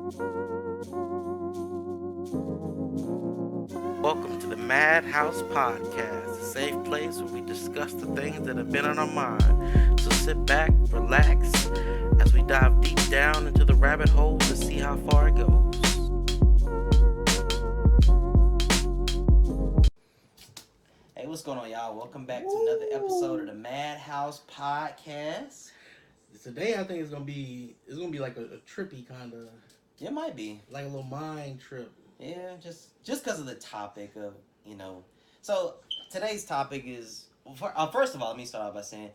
Welcome to the MadHouse podcast, a safe place where we discuss the things that have been on our mind. So sit back, relax, as we dive deep down into the rabbit hole to see how far it goes. Hey, what's going on, y'all? Welcome back to another episode of the MadHouse podcast. Today I think it's gonna be like a trippy kind of, It might be, like a little mind trip. yeah, just because of the topic of So today's topic is first of all, let me start off by saying,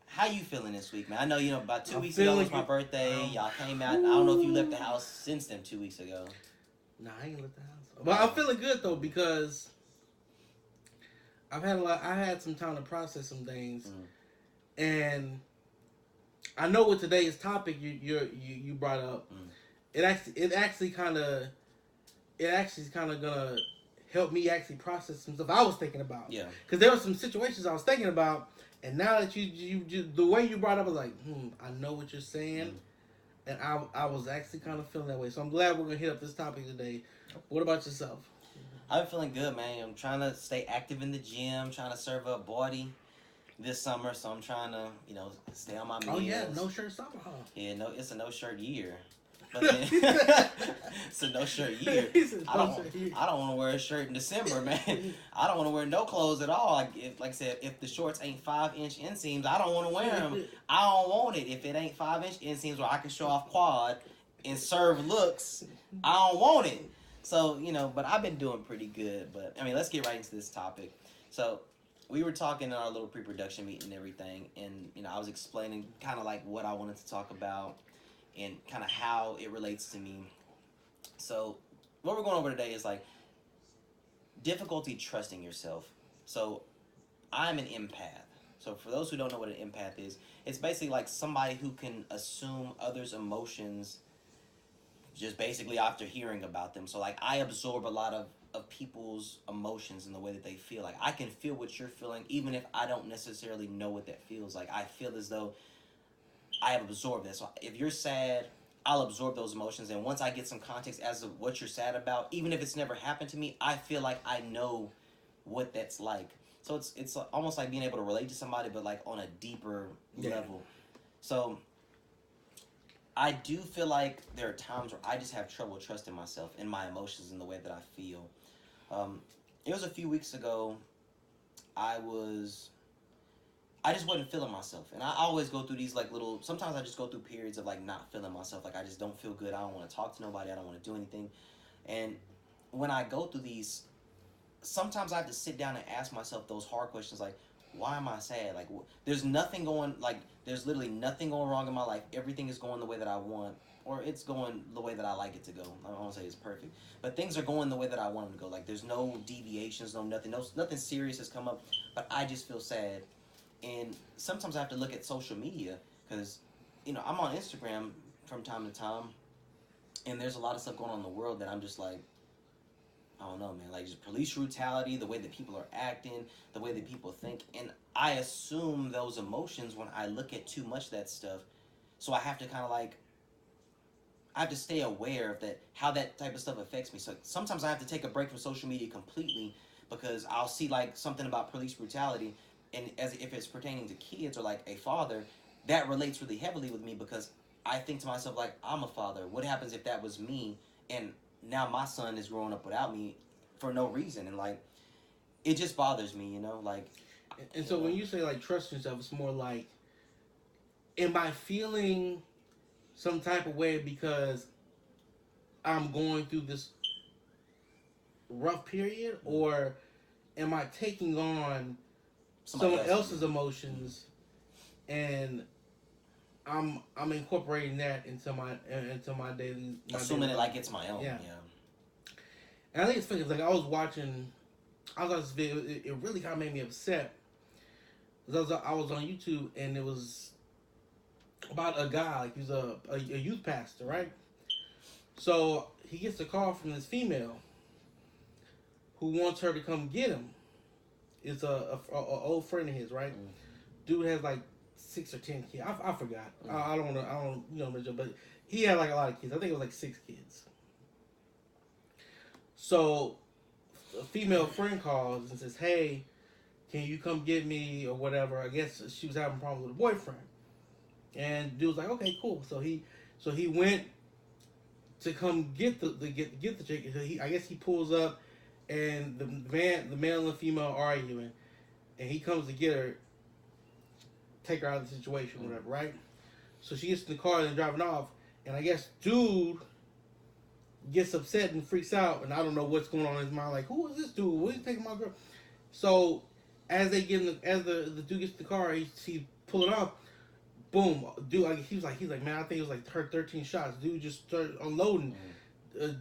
how you feeling this week, man? I know about 2 weeks ago was my birthday. Y'all came out. I don't know if you left the house since then. 2 weeks ago. Nah, I ain't left the house. But I'm feeling good though because I had some time to process some things, and I know with today's topic you brought up, it actually kind of gonna help me actually process some stuff I was thinking about. Yeah. Because there were some situations I was thinking about, and now that you the way you brought up, I was like, I know what you're saying, and I was actually kind of feeling that way. So I'm glad we're gonna hit up this topic today. What about yourself? I'm feeling good, man. I'm trying to stay active in the gym, trying to serve up body this summer, so I'm trying to, stay on my meals. Oh yeah, no shirt summer, huh? Yeah, it's a no shirt year. But then it's a no shirt year. I don't want to wear a shirt in December, man. I don't want to wear no clothes at all. Like I said, if the shorts ain't 5-inch inseams, I don't want to wear them. I don't want it. If it ain't 5-inch inseams where I can show off quad and serve looks, I don't want it. So, but I've been doing pretty good. But, let's get right into this topic. So, we were talking in our little pre-production meeting and everything. And, I was explaining kind of like what I wanted to talk about and kind of how it relates to me. So, what we're going over today is like difficulty trusting yourself. So, I'm an empath. So, for those who don't know what an empath is, it's basically like somebody who can assume others' emotions just basically after hearing about them. So like I absorb a lot of people's emotions and the way that they feel. Like I can feel what you're feeling even if I don't necessarily know what that feels like. I feel as though I have absorbed that. So if you're sad, I'll absorb those emotions, and once I get some context as to what you're sad about, even if it's never happened to me, I feel like I know what that's like. So it's almost like being able to relate to somebody, but like on a deeper level. So I do feel like there are times where I just have trouble trusting myself and my emotions and the way that I feel. It was a few weeks ago. I just wasn't feeling myself, and I always go through these like little. Sometimes I just go through periods of like not feeling myself. Like I just don't feel good. I don't want to talk to nobody. I don't want to do anything. And when I go through these, sometimes I have to sit down and ask myself those hard questions like, why am I sad? Like, there's nothing going, like, there's literally nothing going wrong in my life. Everything is going the way that I want, or it's going the way that I like it to go. I don't want to say it's perfect, but things are going the way that I want them to go. Like, there's no deviations, nothing serious has come up, but I just feel sad. And sometimes I have to look at social media because, I'm on Instagram from time to time, and there's a lot of stuff going on in the world that I'm just like, I don't know, man. Like, just police brutality, the way that people are acting, the way that people think. And I assume those emotions when I look at too much of that stuff. So I have to kind of like, I have to stay aware of that, how that type of stuff affects me. So sometimes I have to take a break from social media completely because I'll see like something about police brutality. And as if it's pertaining to kids or like a father, that relates really heavily with me because I think to myself, like, I'm a father. What happens if that was me? And now my son is growing up without me for no reason, and like it just bothers me, like. And so when you say like trust yourself, it's more like, am I feeling some type of way because I'm going through this rough period, or am I taking on someone else's emotions and I'm incorporating that into my daily. Assuming it like it's my own. Yeah. And I think it's funny because like I was watching this video. It really kind of made me upset. Because I was on YouTube and it was about a guy, like he's a youth pastor, right? So he gets a call from this female who wants her to come get him. It's a old friend of his, right? Dude has like 6 or 10 kids. I forgot. I don't know, but he had like a lot of kids. I think it was like 6 kids. So a female friend calls and says, "Hey, can you come get me or whatever?" I guess she was having problems with a boyfriend, and dude was like, "Okay, cool." So he went to come get the chick. I guess he pulls up, and the male and the female are arguing, and he comes to get her, take her out of the situation, whatever, right? So she gets in the car and driving off, and I guess dude gets upset and freaks out, and I don't know what's going on in his mind. Like, who is this dude? What is he taking my girl? So as they get as the dude gets in the car, he pull it off. Boom, dude. Like, he was like, man, I think it was like 13 shots. Dude just started unloading.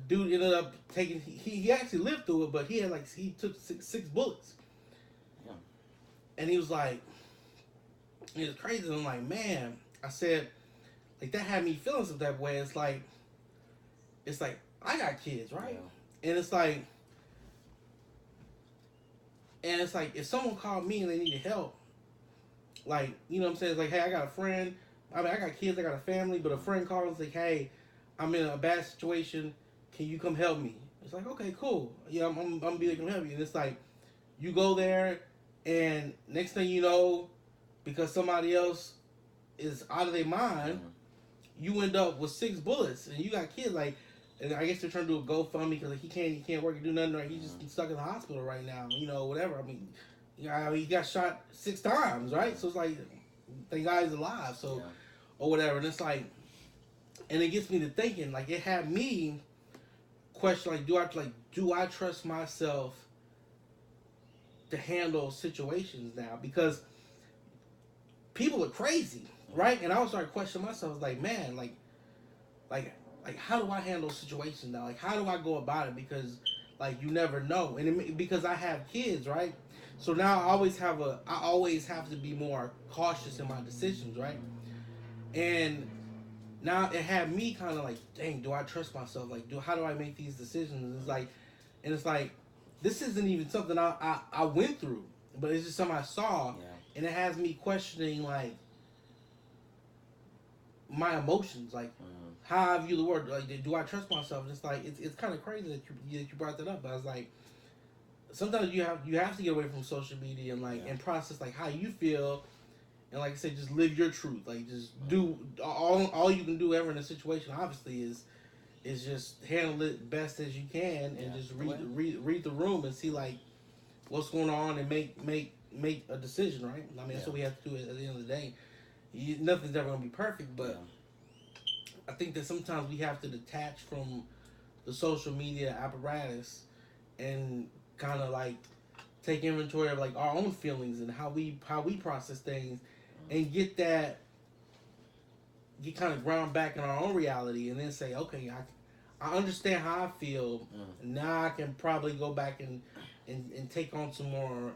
Dude ended up taking. He actually lived through it, but he took six bullets. Yeah. And he was like, it was crazy. And I'm like, man, I said, like, that had me feeling some type of way. It's like I got kids, right? Yeah. And it's like if someone called me and they needed help, like, you know what I'm saying? It's like, hey, I got a friend. I mean, I got kids, I got a family, but a friend calls like, hey, I'm in a bad situation. Can you come help me? It's like, okay, cool. Yeah, I'm gonna be there to help you. And it's like, you go there, and next thing you know, because somebody else is out of their mind, you end up with 6 bullets, and you got kids. Like, and I guess they're trying to do a GoFundMe because like, he can't work and do nothing. Right? He's just stuck in the hospital right now. You know, whatever. I mean, he got shot 6 times, right? So it's like, thank God he's alive. So, or whatever. And it's like, and it gets me to thinking. Like, it had me question, like, do I trust myself to handle situations now? Because people are crazy, right? And I was starting to question myself, like, man, like how do I handle situations now? Like, how do I go about it? Because, like, you never know. And because I have kids, right? So now I always have to be more cautious in my decisions, right? And now it had me kind of like, dang, do I trust myself? Like, how do I make these decisions? It's like, this isn't even something I went through, but it's just something I saw, and it has me questioning, like, my emotions, like, how I view the world. Like, do I trust myself? And it's like, it's kind of crazy that you brought that up. But I was like, sometimes you have to get away from social media and and process like how you feel, and like I said, just live your truth. Like, just do all you can do ever in a situation. Obviously, is just handle it best as you can, and just read the room and see like what's going on and make a decision. Right? I mean, that's what we have to do at the end of the day. Nothing's ever gonna be perfect, but I think that sometimes we have to detach from the social media apparatus and kind of like take inventory of like our own feelings and how we process things, and get kind of ground back in our own reality, and then say, okay, I understand how I feel. Now I can probably go back and take on some more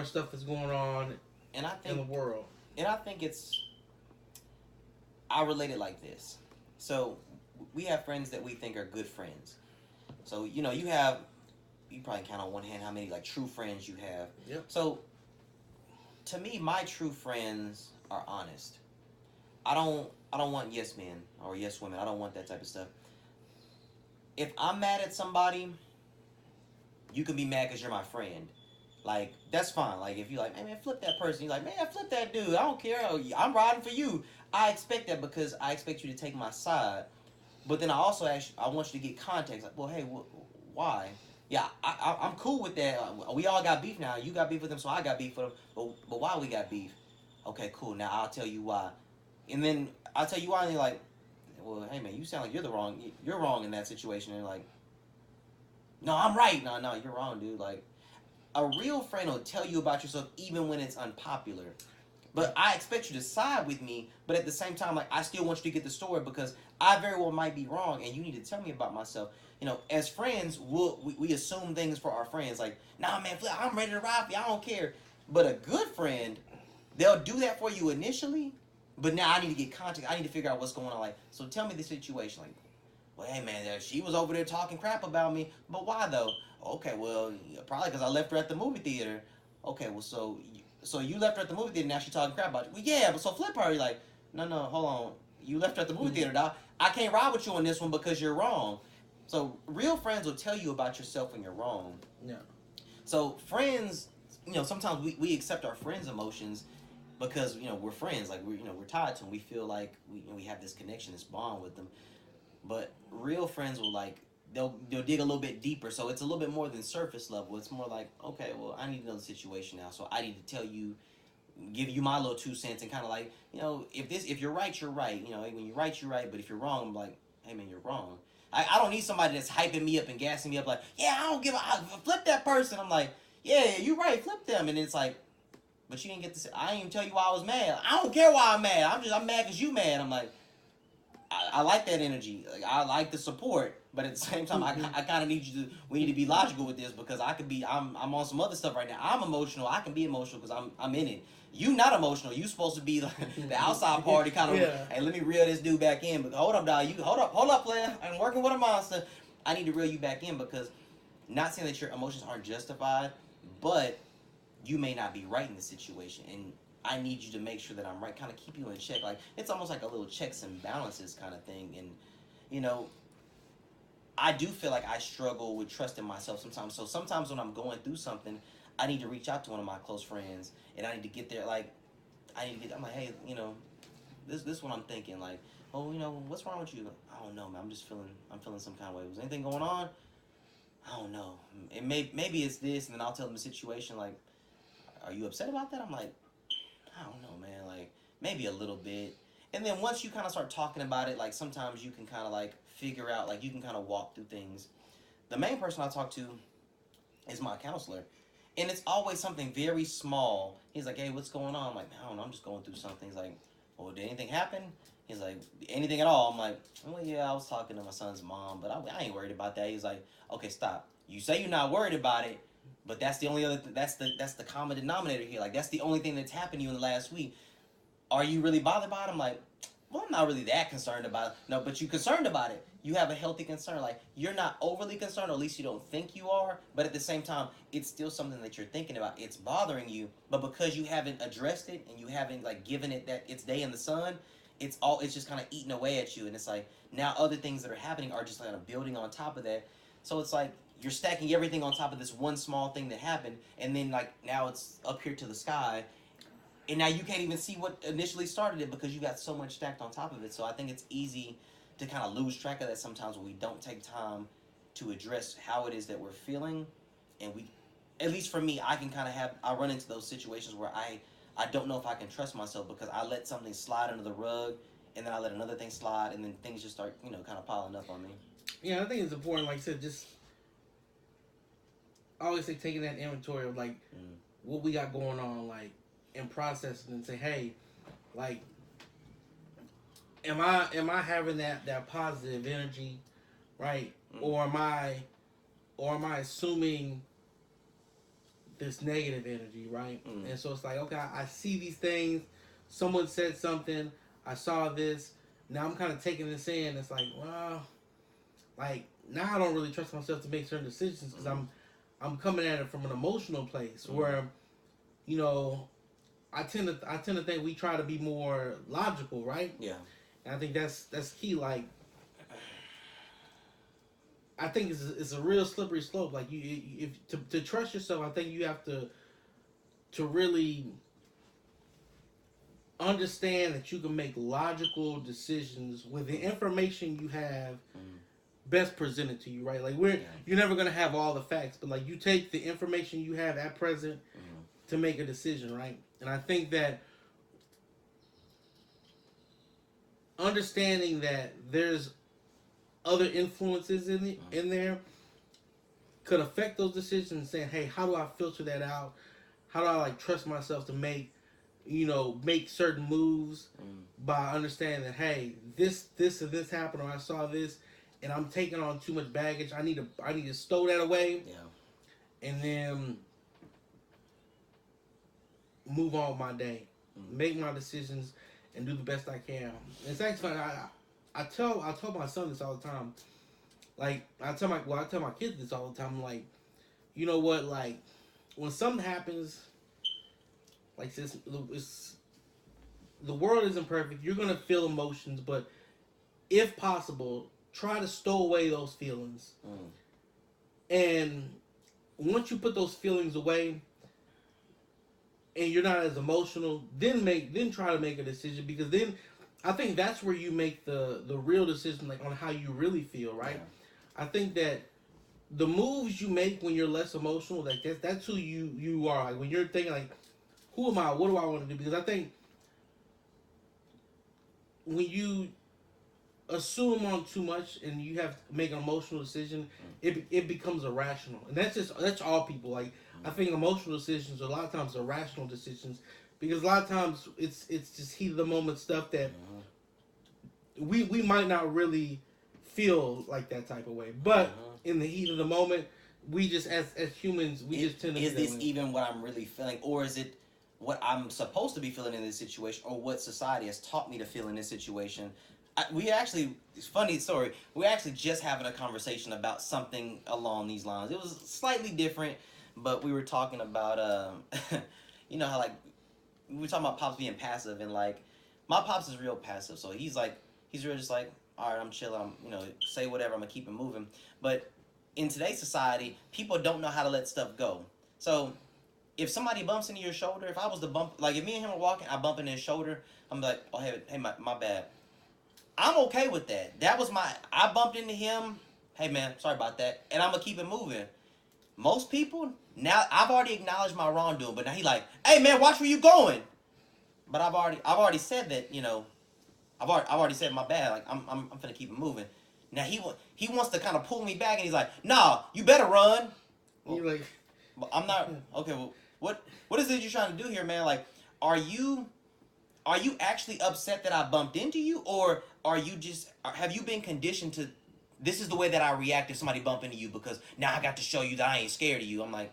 stuff that's going on in the world. And I think I relate it like this. So we have friends that we think are good friends. So, you know, you probably count on one hand how many like true friends you have. Yep. So to me, my true friends are honest. I don't want yes men or yes women. I don't want that type of stuff. If I'm mad at somebody, you can be mad because you're my friend. Like, that's fine. Like, if you're like, hey, man, flip that person. You're like, man, flip that dude. I don't care. I'm riding for you. I expect that because I expect you to take my side. But then I also I want you to get context. Like, well, hey, why? Yeah, I'm cool with that. We all got beef now. You got beef with them, so I got beef with them. But why we got beef? Okay, cool. Now I'll tell you why. And then I'll tell you why, and you're like, well, hey, man, you sound like you're wrong in that situation. And you're like, no, I'm right. No, you're wrong, dude. Like, a real friend will tell you about yourself even when it's unpopular. But I expect you to side with me, but at the same time, like, I still want you to get the story because I very well might be wrong, and you need to tell me about myself. You know, as friends, we assume things for our friends. Like, nah, man, I'm ready to ride for you. I don't care. But a good friend, they'll do that for you initially, but now I need to get context. I need to figure out what's going on. Like, so tell me the situation. Like, well, hey, man, she was over there talking crap about me, but why, though? Okay, well, probably because I left her at the movie theater. Okay, well, so So you left her at the movie theater, now she talking crap about you. Well, yeah, but so flip her. You're like, no, hold on. You left her at the movie theater, dog. I can't ride with you on this one because you're wrong. So real friends will tell you about yourself when you're wrong. Yeah. So friends, sometimes we accept our friends' emotions because we're friends. Like we're tied to them. We feel like we have this connection, this bond with them. But real friends will they'll dig a little bit deeper. So it's a little bit more than surface level. It's more like, okay, well, I need to know the situation now. So I need to tell you, give you my little 2 cents, and kind of like, if you're right, you're right. When you're right, you're right. But if you're wrong, I'm like, hey man, you're wrong. I don't need somebody that's hyping me up and gassing me up like, yeah, I flip that person. I'm like, yeah, you're right, flip them. And it's like, but you didn't get to say, I didn't even tell you why I was mad. I don't care why I'm mad. I'm mad because you mad. I'm like, I like that energy. Like, I like the support, but at the same time, I kind of need you to. We need to be logical with this because I'm on some other stuff right now. I'm emotional. I can be emotional because I'm in it. You not emotional. You supposed to be the outside party kind of. Yeah. Hey, let me reel this dude back in. But hold up, dog. You hold up, player. I'm working with a monster. I need to reel you back in because, not saying that your emotions aren't justified, but you may not be right in the situation, and I need you to make sure that I'm right, kind of keep you in check. Like, it's almost like a little checks and balances kind of thing. And, I do feel like I struggle with trusting myself sometimes. So sometimes when I'm going through something, I need to reach out to one of my close friends, and I need to get there. I'm like, hey, this is what I'm thinking. Like, oh, what's wrong with you? I don't know, man. I'm feeling some kind of way. Was anything going on? I don't know. And maybe it's this, and then I'll tell them the situation. Like, are you upset about that? I'm like, I don't know, man. Like, maybe a little bit. And then once you kind of start talking about it, like, sometimes you can kind of, like, figure out, like, you can kind of walk through things. The main person I talk to is my counselor. And it's always something very small. He's like, hey, what's going on? I'm like, I don't know. I'm just going through something. He's like, well, did anything happen? He's like, anything at all? I'm like, well, yeah, I was talking to my son's mom, but I ain't worried about that. He's like, okay, stop. You say you're not worried about it, but that's the only other that's the common denominator here. Like, that's the only thing that's happened to you in the last week. Are you really bothered by it? I'm like, well, I'm not really that concerned about it. No, but you're concerned about it. You have a healthy concern. Like, you're not overly concerned, or at least you don't think you are. But at the same time, it's still something that you're thinking about. It's bothering you. But because you haven't addressed it and you haven't, like, given it that its day in the sun, it's just kind of eating away at you. And it's like, now other things that are happening are just kind of building on top of that. So it's like, you're stacking everything on top of this one small thing that happened, and then, like, now it's up here to the sky, and now you can't even see what initially started it because you got so much stacked on top of it. So I think it's easy to kind of lose track of that sometimes when we don't take time to address how it is that we're feeling. And we, at least for me, I can kind of I run into those situations where I don't know if I can trust myself because I let something slide under the rug, and then I let another thing slide, and then things just start, kind of piling up on me. Yeah, I think it's important, like I said, just I always say taking that inventory of, like, what we got going on, like, and processing and say, hey, like, am I having that positive energy, right? Or am I assuming this negative energy, right? And so it's like, okay, I see these things, someone said something, I saw this, now I'm kind of taking this in. It's like, well, like, now I don't really trust myself to make certain decisions because I'm coming at it from an emotional place where, I tend to think we try to be more logical, right? Yeah. And I think that's key. Like, I think it's a real slippery slope. Like, if to trust yourself, I think you have to really understand that you can make logical decisions with the information you have best presented to you, right? Like, you're never gonna have all the facts, but, like, you take the information you have at present to make a decision, right? And I think that understanding that there's other influences in there could affect those decisions. Saying, hey, how do I filter that out? How do I, like, trust myself to make certain moves by understanding that, hey, this and this happened, or I saw this, and I'm taking on too much baggage. I need to stow that away, and then move on with my day, make my decisions, and do the best I can. It's actually funny. I tell my son this all the time. Like, I tell my kids this all the time. I'm like, you know what? Like, when something happens, like the world isn't perfect. You're gonna feel emotions, but if possible, try to stow away those feelings. And once you put those feelings away, and you're not as emotional, then try to make a decision, because then I think that's where you make the real decision, like on how you really feel, right? Yeah. I think that the moves you make when you're less emotional, like that's who you are. Like when you're thinking like, who am I? What do I want to do? Because I think when you assume on too much and you have to make an emotional decision, it becomes irrational, and that's all people. Like I think emotional decisions a lot of times are rational decisions, because a lot of times it's just heat of the moment stuff that we might not really feel like that type of way, but in the heat of the moment, we just as humans just tend to. Is this even what I'm really feeling, or is it what I'm supposed to be feeling in this situation, or what society has taught me to feel in this situation? It's a funny story. We're actually just having a conversation about something along these lines. It was slightly different, but we were talking about, you know how like, we were talking about Pops being passive, and like, my Pops is real passive, so he's real just like, all right, I'm chilling, say whatever, I'm gonna keep it moving. But in today's society, people don't know how to let stuff go. So if somebody bumps into your shoulder, if I was to bump, like if me and him are walking, I bump into his shoulder, I'm like, oh, hey, my bad. I'm okay with that. I bumped into him. Hey, man, sorry about that. And I'm going to keep it moving. Most people, now, I've already acknowledged my wrongdoing, but now he like, hey, man, watch where you going. But I've already said that, I've already said my bad. Like, I'm finna keep it moving. Now, he wants to kind of pull me back, and he's like, nah, you better run. Well, you're like, I'm not, okay, well, what is it you're trying to do here, man? Like, are you actually upset that I bumped into you, or have you been conditioned to, this is the way that I react if somebody bump into you, because now I got to show you that I ain't scared of you. I'm like,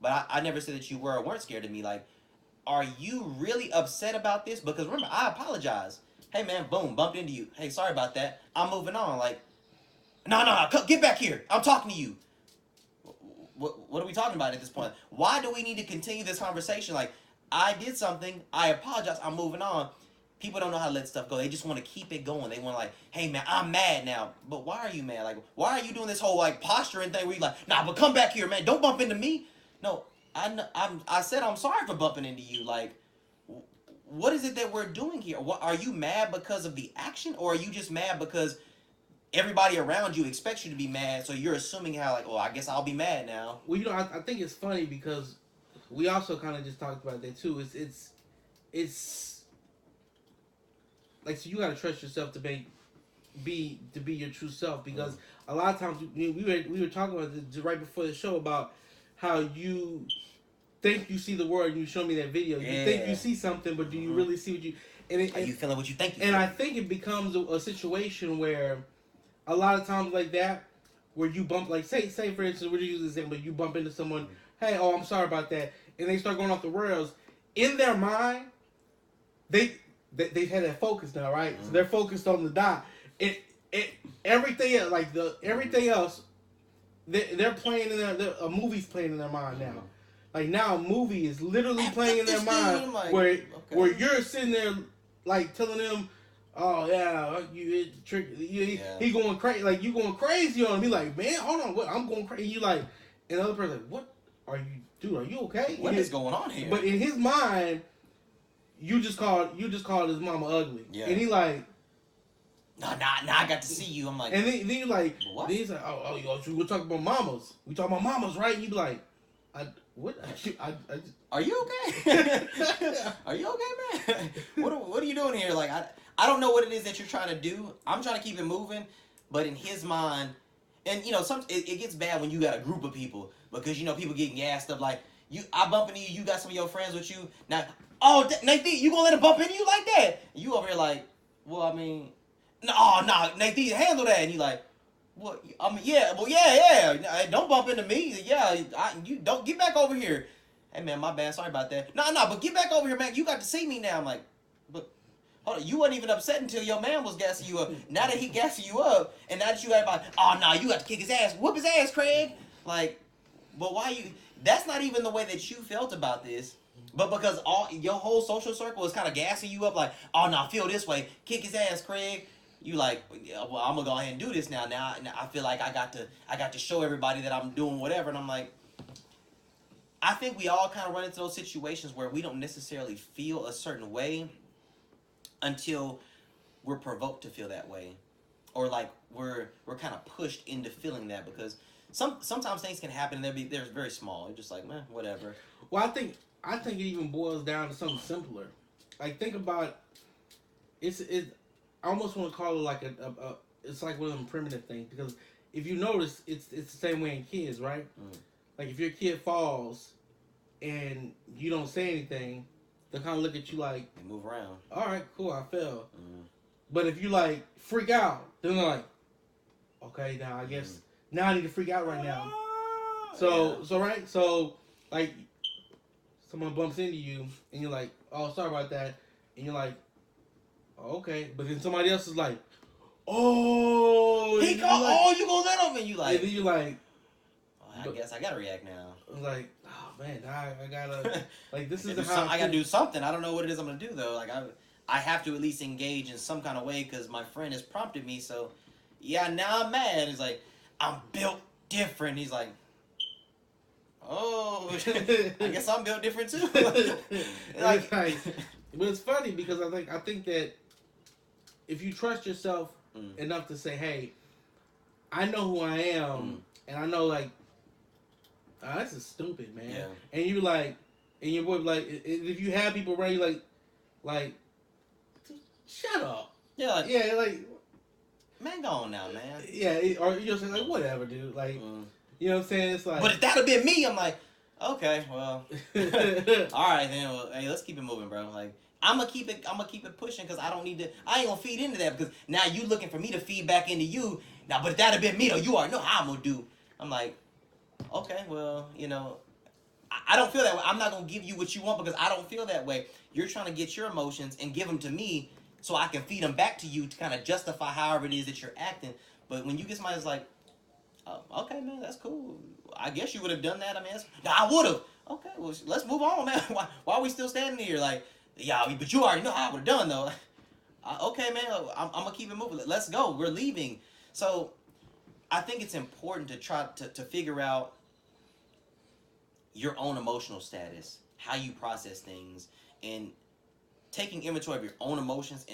but I never said that you were or weren't scared of me. Like, are you really upset about this? Because remember, I apologize. Hey man, boom, bumped into you. Hey, sorry about that. I'm moving on. Like, no, get back here. I'm talking to you. What are we talking about at this point? Why do we need to continue this conversation? Like, I did something, I apologize, I'm moving on. People don't know how to let stuff go. They just want to keep it going. They want to like, hey man, I'm mad now. But why are you mad? Like, why are you doing this whole like posturing thing where you like, nah, but come back here, man. Don't bump into me. No, I said I'm sorry for bumping into you. Like, what is it that we're doing here? What, are you mad because of the action, or are you just mad because everybody around you expects you to be mad, so you're assuming how like, oh, I guess I'll be mad now. Well, I think it's funny because we also kind of just talked about that too. It's like, so you gotta trust yourself to be your true self, because a lot of times we were talking about this right before the show about how you think you see the world, and you show me that video. You think you see something, but do you really see what you? Are you feeling what you think? I think it becomes a situation where a lot of times like that, where you bump, like say for instance, we're using this example, you bump into someone. Hey, oh, I'm sorry about that, and they start going off the rails. In their mind, they've had that focus now, right? So they're focused on the dot. Everything else, like everything else, they're playing in their a movie's playing in their mind now. Like now, a movie is literally playing in their mind, like, where you're sitting there like telling them, oh yeah, he going crazy, like you going crazy on him. He like, man, hold on, what? I'm going crazy. You like, and the other person like, what are you, dude? Are you okay? What is going on here? But in his mind, you just called his mama ugly, and he like, nah, I got to see you. I'm like, and then you like, what? Then he's like, oh, we're talking about mamas. We talking about mamas, right? You be like, what? Are you okay? Are you okay, man? What are you doing here? Like, I don't know what it is that you're trying to do. I'm trying to keep it moving, but in his mind, and it gets bad when you got a group of people, because people getting gassed up. Like, I bump into you, you got some of your friends with you. Now, oh, Natheeeeze, you gonna let him bump into you like that? You over here like, well, I mean, no, Natheeeeze, handle that. And you like, what? I mean, yeah, well, yeah. Don't bump into me. Yeah, you don't get back over here. Hey man, my bad. Sorry about that. No, but get back over here, man. You got to see me now. I'm like, but hold on, you wasn't even upset until your man was gassing you up. Now that he gassing you up, and now that you got about, oh no, you got to kick his ass, whoop his ass, Craig. Like, but why you? That's not even the way that you felt about this. But because all your whole social circle is kind of gassing you up, like, oh no, feel this way, kick his ass, Craig. You like, well, I'm gonna go ahead and do this now. Now I feel like I got to show everybody that I'm doing whatever, and I'm like, I think we all kind of run into those situations where we don't necessarily feel a certain way until we're provoked to feel that way, or like we're kind of pushed into feeling that, because sometimes things can happen and they're very small. You're just like, man, whatever. Well, I think it even boils down to something simpler. Like, think about it. I almost want to call it like a it's like one of them primitive things, because if you notice, it's the same way in kids, right? Like, if your kid falls and you don't say anything, they'll kind of look at you like, and move around. All right, cool, I fell. But if you like freak out, then they're like, okay, now I guess now I need to freak out right now. So like, someone bumps into you and you're like, oh, sorry about that, and you're like, oh, okay, but then somebody else is like, oh, you gonna let him, and you like, and then you like, I guess I gotta react now. Like, oh man, I gotta like, this is how I gotta do something. I don't know what it is I'm gonna do though. Like I have to at least engage in some kind of way because my friend has prompted me. So yeah, now I'm mad. He's like, I'm built different. He's like, oh, I guess I'm built different too. like, but it's funny because I think that if you trust yourself enough to say, hey, I know who I am, and I know, like, oh, this is stupid, man. Yeah. And you like, and your boy like, if you have people around you like, shut up. Yeah, like, man, go on now, man. Yeah, or you just say like, whatever, dude. Like, you know what I'm saying? It's like, but if that had been me, I'm like, okay, well, all right then. Well, hey, let's keep it moving, bro. Like, I'm gonna keep it pushing because I ain't gonna feed into that because now you looking for me to feed back into you. Now, but if that had been me, though, you already know how I'm gonna do. I'm like, okay, well, you know, I don't feel that way. I'm not gonna give you what you want because I don't feel that way. You're trying to get your emotions and give them to me so I can feed them back to you to kind of justify however it is that you're acting. But when you get somebody that's like, oh, okay, man, that's cool. I guess you would have done that. I mean, I would have. Okay, well, let's move on, man. Why are we still standing here? Like, yeah, but you already know how I would have done, though. Okay, man, I'm going to keep it moving. Let's go. We're leaving. So I think it's important to try to figure out your own emotional status, how you process things, and taking inventory of your own emotions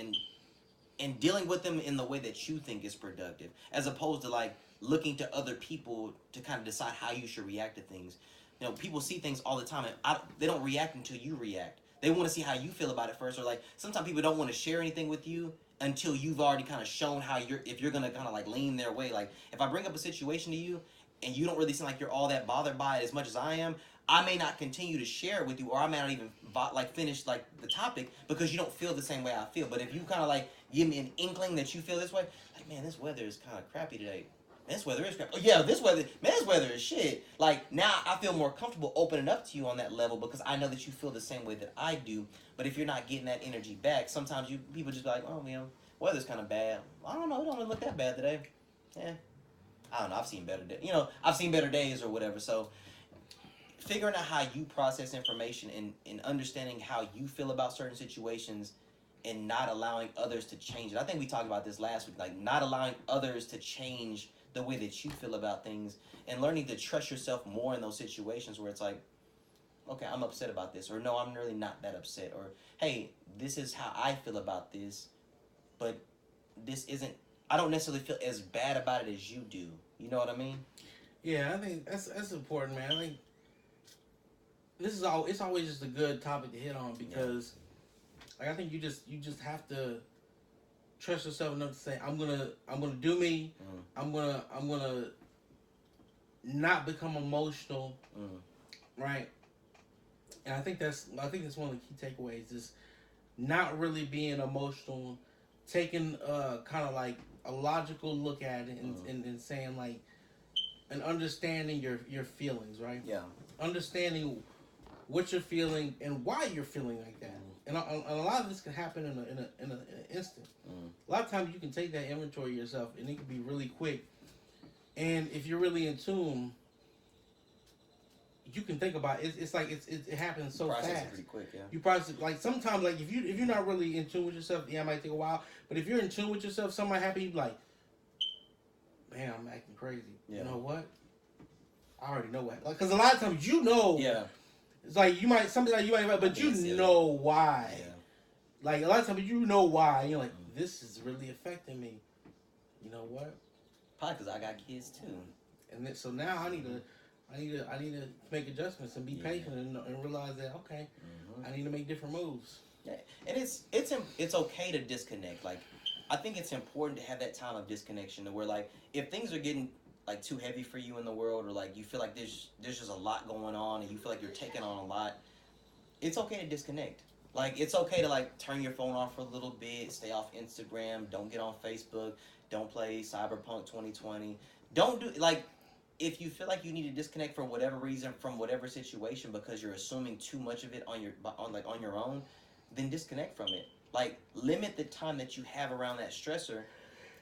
and dealing with them in the way that you think is productive, as opposed to like looking to other people to kind of decide how you should react to things. You know, people see things all the time and they don't react until you react. They want to see how you feel about it first, or like sometimes people don't want to share anything with you until you've already kind of shown how if you're gonna kind of like lean their way. Like if I bring up a situation to you and you don't really seem like you're all that bothered by it as much as I am, I may not continue to share it with you, or I may not even like finish like the topic because you don't feel the same way I feel. But if you kind of like give me an inkling that you feel this way, like, man, this weather is kind of crappy today. Man, this weather is crap. Oh yeah, this weather is shit. Like now I feel more comfortable opening up to you on that level because I know that you feel the same way that I do. But if you're not getting that energy back, sometimes people just be like, oh, you know, weather's kind of bad. I don't know, it don't really look that bad today. Yeah, I don't know. I've seen better days. You know, I've seen better days or whatever. So figuring out how you process information and understanding how you feel about certain situations and not allowing others to change it. I think we talked about this last week, like not allowing others to change the way that you feel about things and learning to trust yourself more in those situations where it's like, okay, I'm upset about this, or no, I'm really not that upset, or hey, this is how I feel about this, but this isn't, I don't necessarily feel as bad about it as you do. You know what I mean? Yeah, I think that's important, man. I think it's always just a good topic to hit on because, like, I think you just have to trust yourself enough to say, I'm gonna do me. I'm gonna not become emotional, right? And I think that's one of the key takeaways is not really being emotional, taking kind of like a logical look at it and saying like, and understanding your feelings, right? Yeah. Understanding what you're feeling and why you're feeling like that. And a lot of this can happen in an instant. A lot of times you can take that inventory of yourself and it can be really quick. And if you're really in tune, you can think about it. It's like it happens so Process fast. it pretty quick, yeah. You process like sometimes like if you're not really in tune with yourself, yeah, it might take a while. But if you're in tune with yourself, something might happen. You be like, man, I'm acting crazy. Yeah. You know what? I already know what. Because a lot of times you know. Yeah. It's like you might something like you might, but you know why. Yeah. Like a lot of times you know why. You're like, this is really affecting me. You know what? Probably because I got kids too. And then, so now I need to make adjustments and be patient and realize that okay, I need to make different moves. Yeah, and it's okay to disconnect. Like, I think it's important to have that time of disconnection, where like if things are getting like too heavy for you in the world, or like you feel like there's just a lot going on, and you feel like you're taking on a lot, it's okay to disconnect. Like, it's okay to like turn your phone off for a little bit, stay off Instagram, don't get on Facebook, don't play Cyberpunk 2020, don't do like. If you feel like you need to disconnect for whatever reason from whatever situation because you're assuming too much of it on your own, then disconnect from it. Like, limit the time that you have around that stressor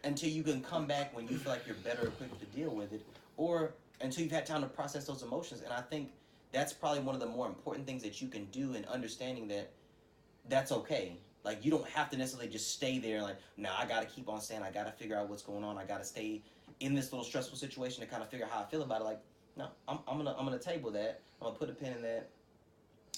until you can come back when you feel like you're better equipped to deal with it, or until you've had time to process those emotions. And I think that's probably one of the more important things that you can do in understanding that that's okay. Like, you don't have to necessarily just stay there like, nah, I gotta keep on staying, I gotta figure out what's going on, I gotta stay in this little stressful situation to kind of figure out how I feel about it. Like, no, I'm gonna table that. I'm gonna put a pin in that.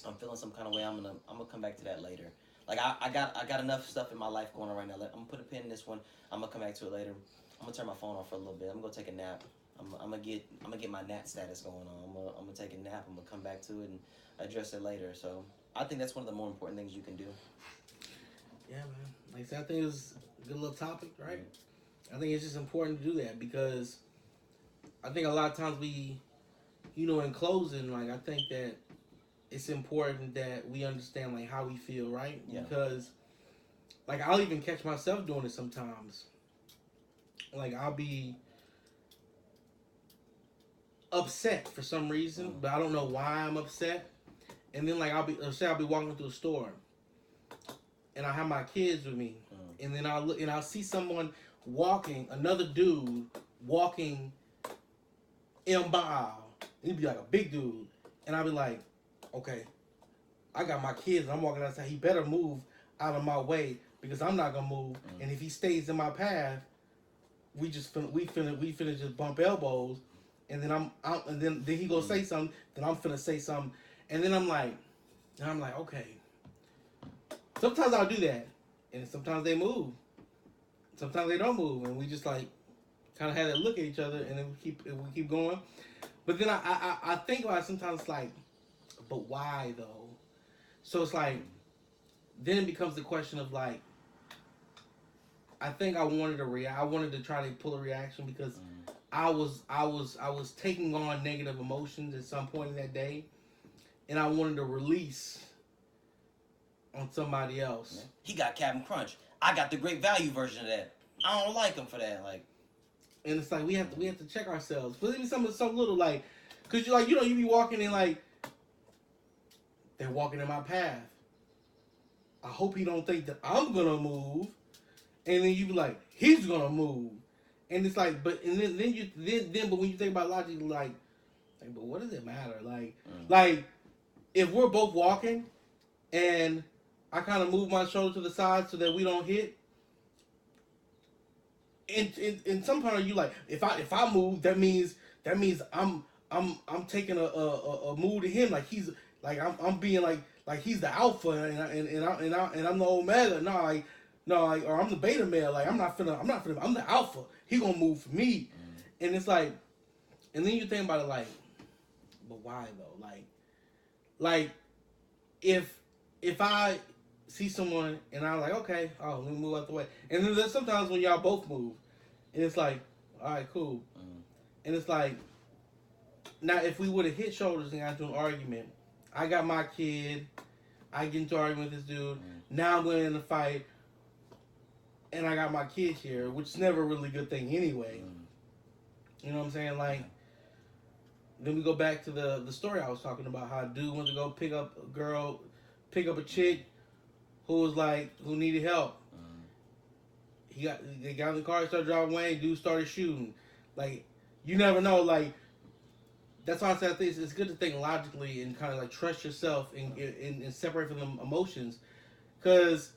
I'm feeling some kind of way. I'm gonna come back to that later. Like, I got enough stuff in my life going on right now. I'm gonna put a pin in this one. I'm gonna come back to it later. I'm gonna turn my phone off for a little bit. I'm gonna go take a nap. I'm gonna get my nap status going on. I'm gonna take a nap. I'm gonna come back to it and address it later. So I think that's one of the more important things you can do. Yeah, man. Like I said, I think it's a good little topic, right? I think it's just important to do that because I think a lot of times we, in closing, like I think that it's important that we understand like how we feel, right? Yeah. Because like I'll even catch myself doing it sometimes. Like I'll be upset for some reason, but I don't know why I'm upset. And then like I'll be walking through a store and I have my kids with me, and then I'll look and I'll see someone walking, another dude walking in my aisle. He'd be like a big dude, and I'll be like, okay, I got my kids, and I'm walking outside. He better move out of my way because I'm not gonna move. And if he stays in my path, we finna just bump elbows, and then then he gonna say something, then I'm finna say something, and then I'm like, okay. Sometimes I'll do that, and sometimes they move. Sometimes they don't move, and we just like kind of have that look at each other, and then we keep going. But then I think about it sometimes like, but why though? So it's like, then it becomes the question of like, I think I wanted to try to pull a reaction because I was taking on negative emotions at some point in that day, and I wanted to release on somebody else. He got Captain Crunch. I got the great value version of that. I don't like him for that. Like, and it's like we have to check ourselves. But even some little like, cause you be walking in like, they're walking in my path. I hope he don't think that I'm gonna move, and then you be like, he's gonna move, and it's like, but and then but when you think about logic, like, but what does it matter? Like, if we're both walking, and I kind of move my shoulder to the side so that we don't hit. In some part of you, like if I move, that means I'm taking a move to him, like he's like I'm being like he's the alpha and I'm the omega. Or I'm the beta male. Like I'm the alpha. He gonna move for me, and it's like, and then you think about it like, but why though? Like if I see someone and I'm like, okay, let me move out the way. And then there's sometimes when y'all both move, and it's like, all right, cool. And it's like, now if we would have hit shoulders and got into an argument, I got my kid, I get into an argument with this dude, now I'm going in a fight, and I got my kid here, which is never a really good thing anyway. You know what I'm saying? Like, then we go back to the story I was talking about, how a dude went to go pick up a chick who needed help. They got in the car, started driving away, dude started shooting. Like, you never know, like, that's why I said I think it's good to think logically and kind of like trust yourself and separate from the emotions, because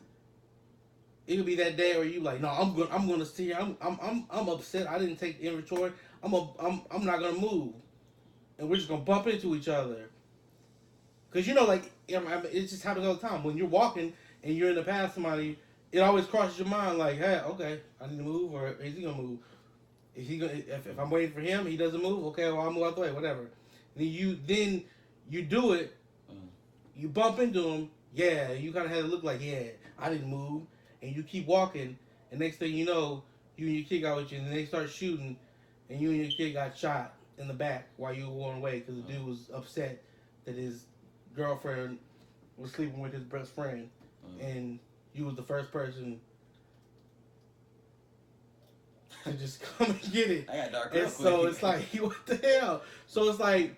it could be that day where you like, no, I'm gonna sit here. I'm upset. I didn't take the inventory. I'm not gonna move, and we're just gonna bump into each other. Cause like it just happens all the time when you're walking and you're in the path of somebody. It always crosses your mind like, hey, okay, I need to move, or is he gonna move? Is he gonna? If I'm waiting for him, he doesn't move. Okay, well I'll move out the way, whatever. And then you do it. You bump into him. Yeah, you kind of had to look like, yeah, I didn't move. And you keep walking, and next thing you know, you and your kid got with you, and they start shooting, and you and your kid got shot in the back while you were going away because the dude was upset that his girlfriend was sleeping with his best friend, and you was the first person to just come and get it. I got dark. And so it's like, what the hell? So it's like,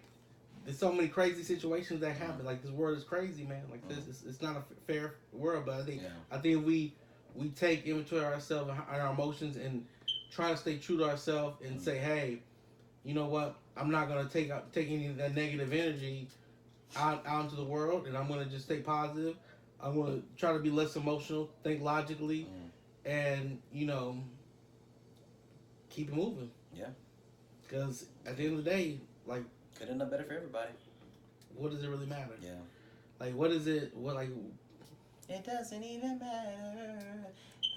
there's so many crazy situations that happen. Like, this world is crazy, man. Like, this, it's not a fair world, but I think we take inventory of ourselves and our emotions and try to stay true to ourselves and say, hey, you know what? I'm not gonna take any of that negative energy out into the world, and I'm gonna just stay positive. I'm gonna try to be less emotional, think logically, and keep it moving. Yeah. Because at the end of the day, like, could end up better for everybody. What does it really matter? Yeah. Like, what is it? What like? It doesn't even matter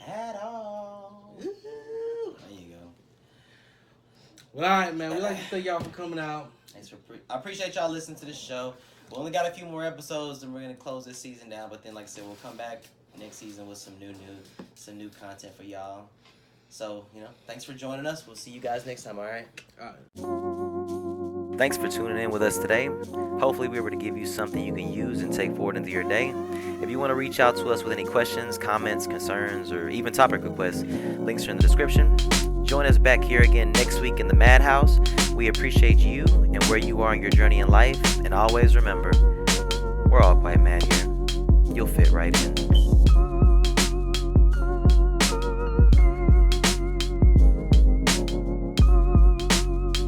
at all. Ooh. There you go. Well, all right, man. We'd like to thank y'all for coming out. Thanks for I appreciate y'all listening to this show. We only got a few more episodes, and we're gonna close this season down. But then, like I said, we'll come back next season with some new content for y'all. So, thanks for joining us. We'll see you guys next time. All right. Thanks for tuning in with us today. Hopefully we were able to give you something you can use and take forward into your day. If you want to reach out to us with any questions, comments, concerns, or even topic requests, links are in the description. Join us back here again next week in the MadHouse. We appreciate you and where you are in your journey in life. And always remember, we're all quite mad here. You'll fit right in.